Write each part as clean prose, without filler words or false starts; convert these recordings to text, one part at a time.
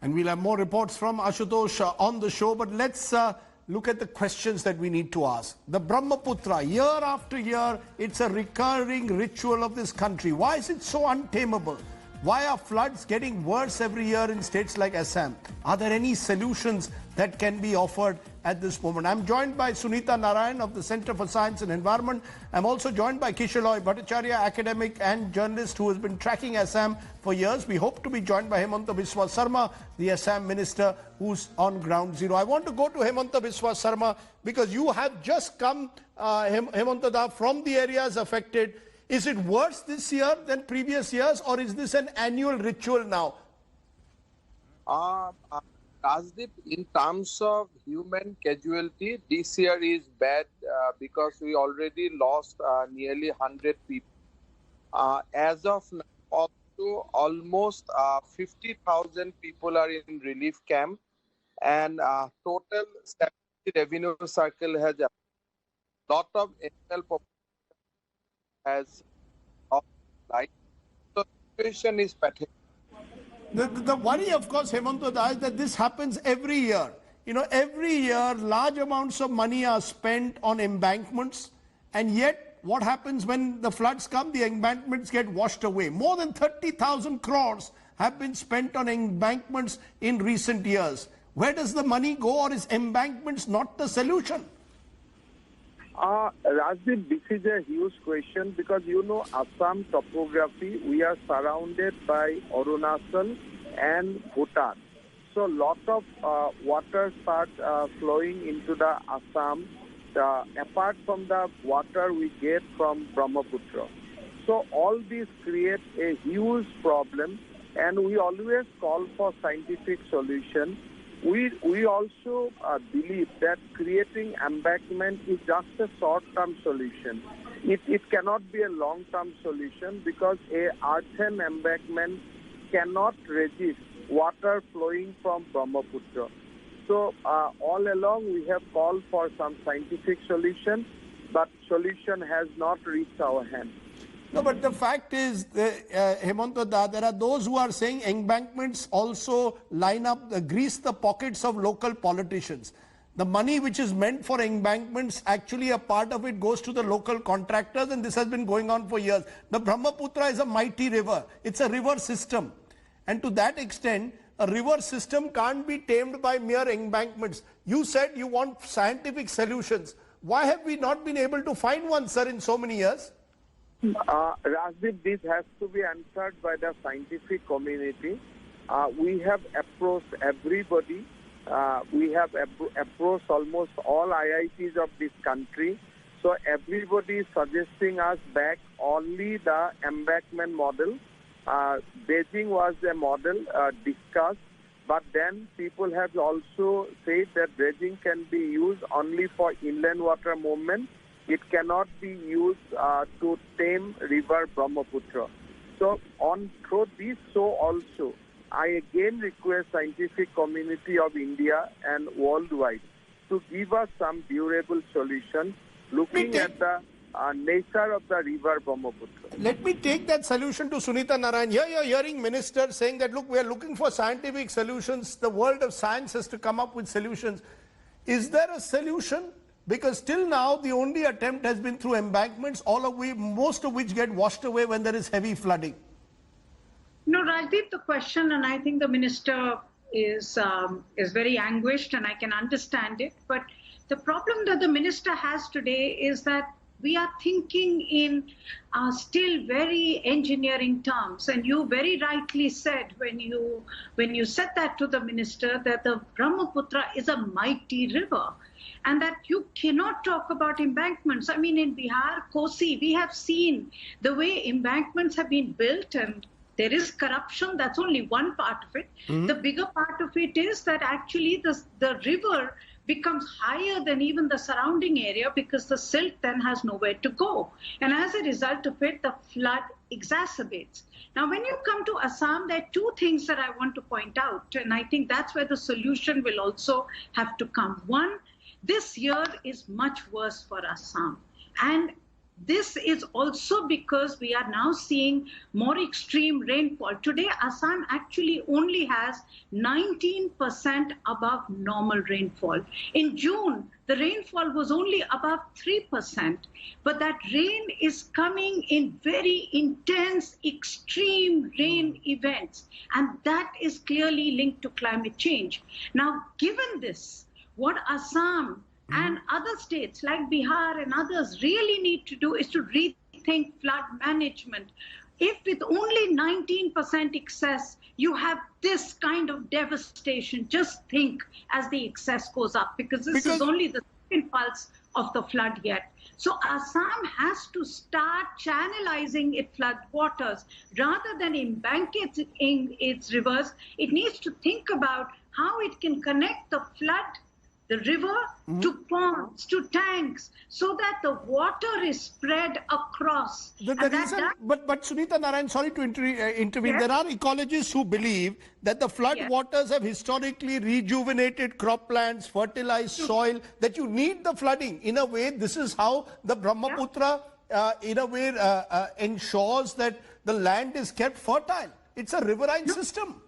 And we'll have more reports from Ashutosh on the show, but let's look at the questions that we need to ask. The Brahmaputra, year after year, it's a recurring ritual of this country. Why is it so untamable? Why are floods getting worse every year in states like Assam? Are there any solutions that can be offered at this moment? I'm joined by Sunita Narayan of the Center for Science and Environment. I'm also joined by Kishaloi Bhattacharya, academic and journalist who has been tracking Assam for years. We hope to be joined by Hemanta Biswa Sarma, the Assam minister who's on ground zero. I want to go to Hemanta Biswa Sarma because you have just come, Hemanta Da, from the areas affected. Is it worse this year than previous years, or is this an annual ritual now? Rajdeep, in terms of human casualty, this year is bad because we already lost nearly 100 people. As of now, also almost 50,000 people are in relief camp, and total 70 revenue circle has a lot of animal population has life. So the situation is pathetic. The worry, of course, Hemanta Da, is that this happens every year. You know, every year, large amounts of money are spent on embankments, and yet what happens when the floods come? The embankments get washed away. More than 30,000 crores have been spent on embankments in recent years. Where does the money go, or is embankments not the solution? Rajdeep, this is a huge question because you know Assam topography, we are surrounded by Arunachal and Bhutan. So lot of water starts flowing into the Assam apart from the water we get from Brahmaputra. So all this creates a huge problem, and we always call for scientific solution. We also believe that creating embankment is just a short-term solution. It cannot be a long-term solution because a earthen embankment cannot resist water flowing from Brahmaputra. So all along we have called for some scientific solution, but solution has not reached our hand. No, but the fact is, Hemanta Da, there are those who are saying embankments also line up, grease the pockets of local politicians. The money which is meant for embankments, actually a part of it goes to the local contractors, and this has been going on for years. The Brahmaputra is a mighty river. It's a river system. And to that extent, a river system can't be tamed by mere embankments. You said you want scientific solutions. Why have we not been able to find one, sir, in so many years? Rajdeep, this has to be answered by the scientific community. We have approached everybody. We have approached almost all IITs of this country. So everybody is suggesting us back only the embankment model. Beijing was a model discussed, but then people have also said that dredging can be used only for inland water movement. It cannot be used to tame river Brahmaputra. So through this show also, I again request scientific community of India and worldwide to give us some durable solution looking at the nature of the river Brahmaputra. Let me take that solution to Sunita Narayan. Here you're hearing ministers saying that, look, we are looking for scientific solutions. The world of science has to come up with solutions. Is there a solution? Because till now, the only attempt has been through embankments, most of which get washed away when there is heavy flooding. No, Rajdeep, the question, and I think the minister is very anguished, and I can understand it. But the problem that the minister has today is that we are thinking in still very engineering terms. And you very rightly said when you said that to the minister that the Brahmaputra is a mighty river, and that you cannot talk about embankments. I mean, in Bihar, Kosi, we have seen the way embankments have been built, and there is corruption. That's only one part of it. The bigger part of it is that actually the river becomes higher than even the surrounding area because the silt then has nowhere to go. And as a result of it, the flood exacerbates. Now, when you come to Assam, there are two things that I want to point out, and I think that's where the solution will also have to come. One, this year is much worse for Assam. And this is also because we are now seeing more extreme rainfall. Today, Assam actually only has 19% above normal rainfall. In June, the rainfall was only above 3%, but that rain is coming in very intense, extreme rain events, and that is clearly linked to climate change. Now, given this, what Assam and other states like Bihar and others really need to do is to rethink flood management. If with only 19% excess, you have this kind of devastation, just think as the excess goes up, because this is only the second pulse of the flood yet. So Assam has to start channelizing its flood waters rather than embanking its rivers. It needs to think about how it can connect the flood, the river, to ponds, to tanks, so that the water is spread across. But Sunita Narayan, sorry to intervene. Yes. There are ecologists who believe that the flood waters have historically rejuvenated croplands, fertilized soil, that you need the flooding. In a way, this is how the Brahmaputra, in a way, ensures that the land is kept fertile. It's a riverine system.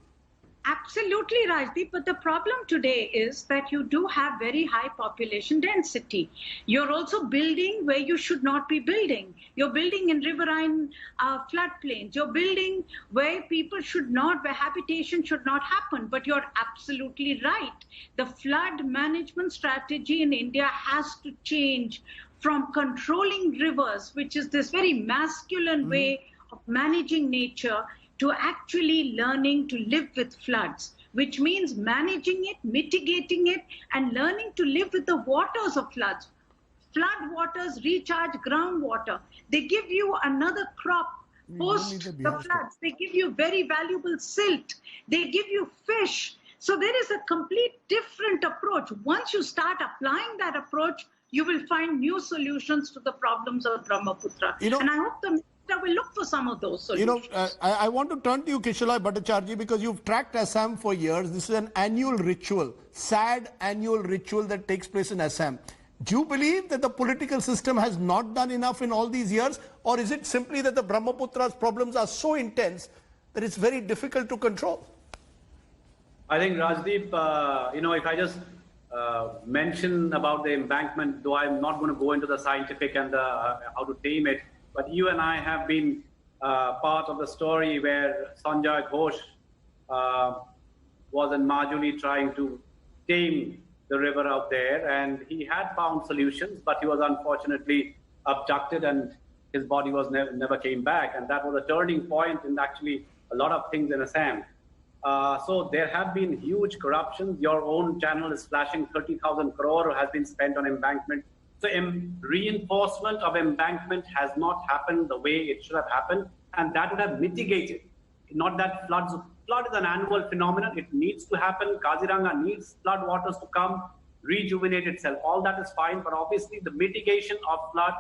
Absolutely, Rajdeep. But the problem today is that you do have very high population density. You're also building where you should not be building. You're building in riverine floodplains. You're building where people should not, where habitation should not happen. But you're absolutely right. The flood management strategy in India has to change from controlling rivers, which is this very masculine way of managing nature, to actually learning to live with floods, which means managing it, mitigating it, and learning to live with the waters of floods. Flood waters recharge groundwater. They give you another crop post the floods. They give you very valuable silt. They give you fish. So there is a complete different approach. Once you start applying that approach, you will find new solutions to the problems of Brahmaputra. And I hope the will look for some of those solutions. I want to turn to you, Kishalai Bhattacharjee, because you've tracked Assam for years. This is an annual ritual, sad annual ritual that takes place in Assam. Do you believe that the political system has not done enough in all these years? Or is it simply that the Brahmaputra's problems are so intense that it's very difficult to control? I think, Rajdeep, if I just mention about the embankment, though I'm not going to go into the scientific and how to tame it, but you and I have been part of the story where Sanjay Ghosh was in Majuli trying to tame the river out there, and he had found solutions, but he was unfortunately abducted and his body was never came back. And that was a turning point in actually a lot of things in Assam. So there have been huge corruptions. Your own channel is flashing 30,000 crore has been spent on embankment. So reinforcement of embankment has not happened the way it should have happened, and that would have mitigated. Not that flood is an annual phenomenon. It needs to happen. Kaziranga needs flood waters to come, rejuvenate itself. All that is fine, but obviously the mitigation of flood,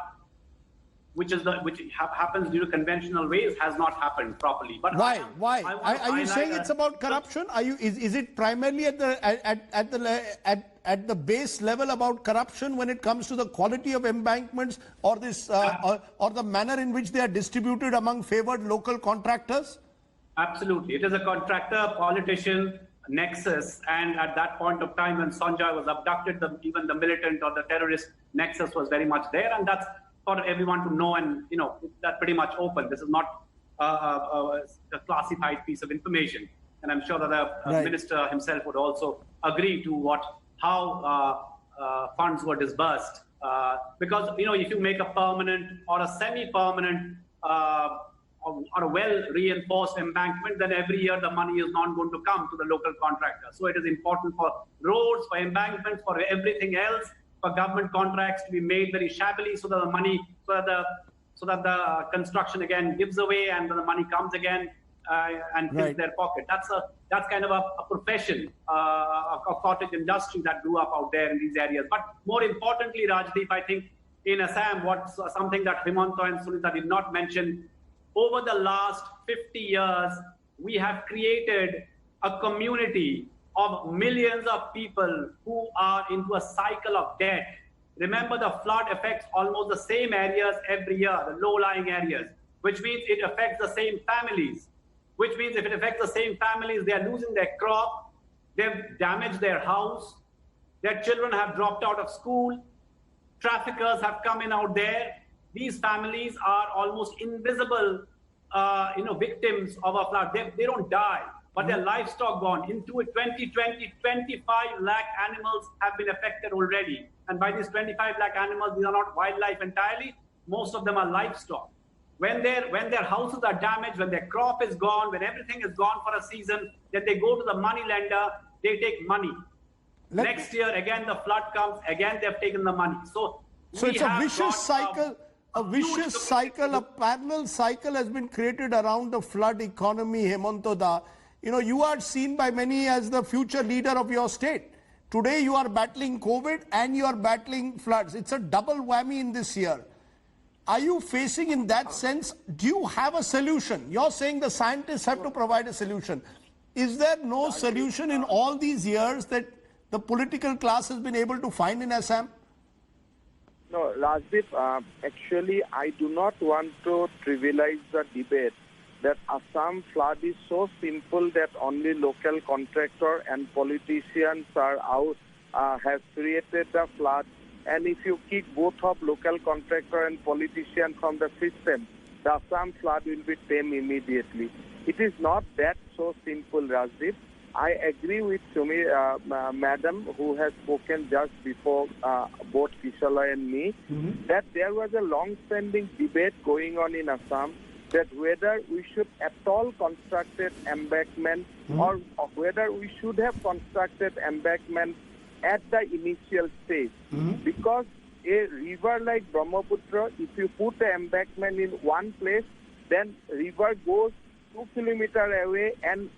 which happens due to conventional ways, has not happened properly. But why? Are you saying it's about corruption? Is it primarily at the base level about corruption when it comes to the quality of embankments, or this or the manner in which they are distributed among favored local contractors? Absolutely, it is a contractor politician nexus, and at that point of time when Sanjay was abducted, even the militant or the terrorist nexus was very much there, and that's for everyone to know, and that's pretty much open. This is not a classified piece of information, and I'm sure that the minister himself would also agree to how funds were disbursed. Because if you make a permanent or a semi-permanent or a well-reinforced embankment, then every year the money is not going to come to the local contractor. So it is important for roads, for embankments, for everything else, for government contracts to be made very shabbily, so that the money, so that the construction again gives away and the money comes again and fills their pocket. That's kind of a profession, a cottage industry that grew up out there in these areas. But more importantly, Rajdeep, I think in Assam, what's something that Himanta and Sunita did not mention, over the last 50 years, we have created a community of millions of people who are into a cycle of debt, Remember, the flood affects almost the same areas every year, the low-lying areas, which means it affects the same families, which means if it affects the same families, they are losing their crop, they've damaged their house, their children have dropped out of school, traffickers have come in out there. These families are almost invisible, victims of a flood. They don't die, but their livestock gone. Into 2020, 25 lakh animals have been affected already. And by these 25 lakh animals, these are not wildlife entirely. Most of them are livestock. When their houses are damaged, when their crop is gone, when everything is gone for a season, then they go to the money lender, they take money. Next year, again, the flood comes, again, they've taken the money. So it's a vicious cycle. A vicious cycle, a parallel cycle has been created around the flood economy, Hemantoda. You are seen by many as the future leader of your state. Today you are battling COVID and you are battling floods. It's a double whammy in this year. Are you facing in that sense, do you have a solution? You're saying the scientists have to provide a solution. Is there no solution in all these years that the political class has been able to find in Assam? No, Rajdeep, actually, I do not want to trivialize the debate that Assam flood is so simple that only local contractor and politicians are out, have created the flood. And if you kick both of local contractor and politician from the system, the Assam flood will be tamed immediately. It is not that so simple, Rajdeep. I agree with Sumi, madam, who has spoken just before both Kishala and me, that there was a long-standing debate going on in Assam that whether we should at all constructed embankment or whether we should have constructed embankment at the initial stage. Because a river like Brahmaputra, if you put the embankment in one place, then river goes 2 kilometers away and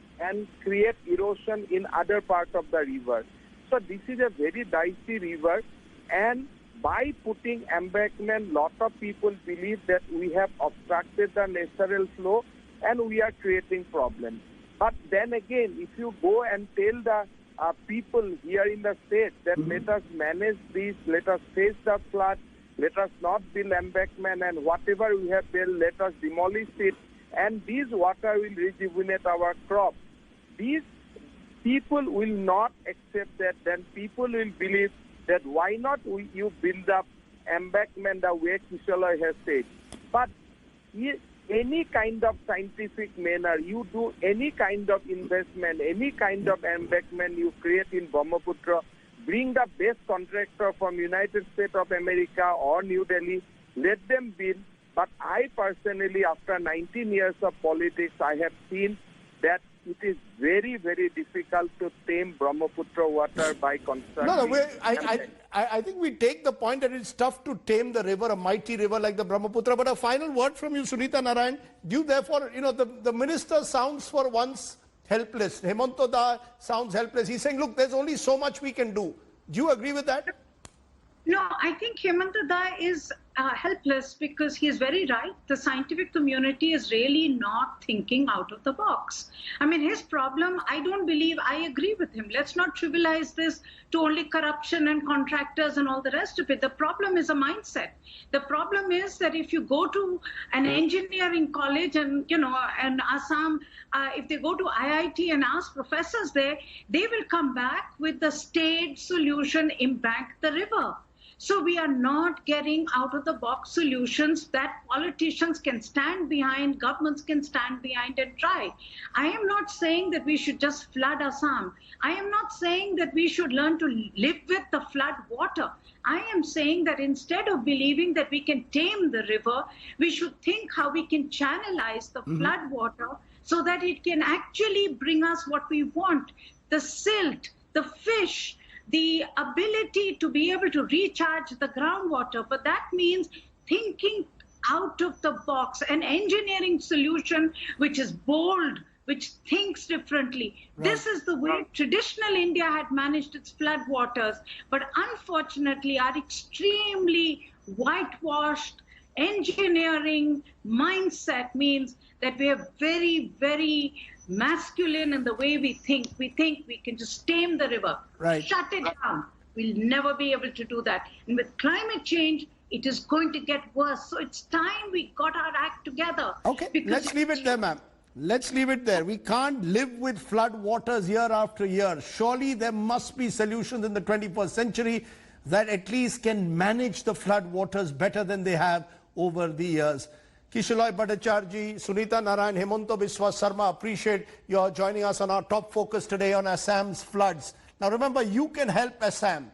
create erosion in other parts of the river. So this is a very dicey river, and by putting embankment, lot of people believe that we have obstructed the natural flow and we are creating problems. But then again, if you go and tell the people here in the state that let us manage this, let us face the flood, let us not build embankment, and whatever we have built, let us demolish it, and this water will rejuvenate our crops. These people will not accept that. Then people will believe that why not you build up embankment the way Kishala has said. But any kind of scientific manner, you do any kind of investment, any kind of embankment you create in Brahmaputra, bring the best contractor from United States of America or New Delhi, let them build. But I personally, after 19 years of politics, I have seen that it is very, very difficult to tame Brahmaputra water by constructing. I think we take the point that it's tough to tame the river, a mighty river like the Brahmaputra. But a final word from you, Sunita Narayan. Do you therefore, the minister sounds for once helpless. Hemantoda sounds helpless. He's saying, look, there's only so much we can do. Do you agree with that? No, I think Hemantoda is helpless because he is very right. The scientific community is really not thinking out of the box. I mean, his problem, I don't believe, I agree with him. Let's not trivialize this to only corruption and contractors and all the rest of it. The problem is a mindset. The problem is that if you go to an engineering college and, and Assam, if they go to IIT and ask professors there, they will come back with the state solution, embank the river. So we are not getting out of the box solutions that politicians can stand behind, governments can stand behind and try. I am not saying that we should just flood Assam. I am not saying that we should learn to live with the flood water. I am saying that instead of believing that we can tame the river, we should think how we can channelize the flood water so that it can actually bring us what we want. The silt, the fish, the ability to be able to recharge the groundwater. But that means thinking out of the box, an engineering solution which is bold, which thinks differently. Right. This is the way traditional India had managed its floodwaters. But unfortunately, our extremely whitewashed engineering mindset means that we are very, very masculine in the way we think. We think we can just tame the river, shut it down, We'll never be able to do that. And with climate change, it is going to get worse. So it's time we got our act together. Okay, let's leave it there, ma'am. Let's leave it there. We can't live with flood waters year after year. Surely there must be solutions in the 21st century that at least can manage the flood waters better than they have over the years. Kishalai Bhattacharya, Sunita Narayan, Hemanto Biswa Sarma, appreciate your joining us on our top focus today on Assam's floods. Now remember, you can help Assam.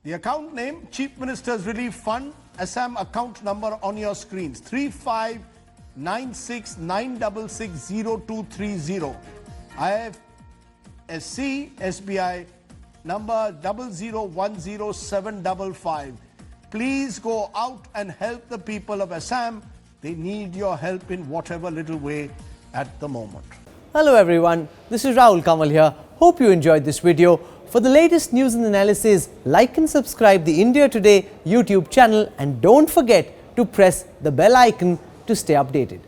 The account name, Chief Minister's Relief Fund, Assam account number on your screens, 359696600230. IFSC SBI number 00107555. Please go out and help the people of Assam. They need your help in whatever little way at the moment. Hello everyone, this is Rahul Kamal here. Hope you enjoyed this video. For the latest news and analysis, like and subscribe the India Today YouTube channel and don't forget to press the bell icon to stay updated.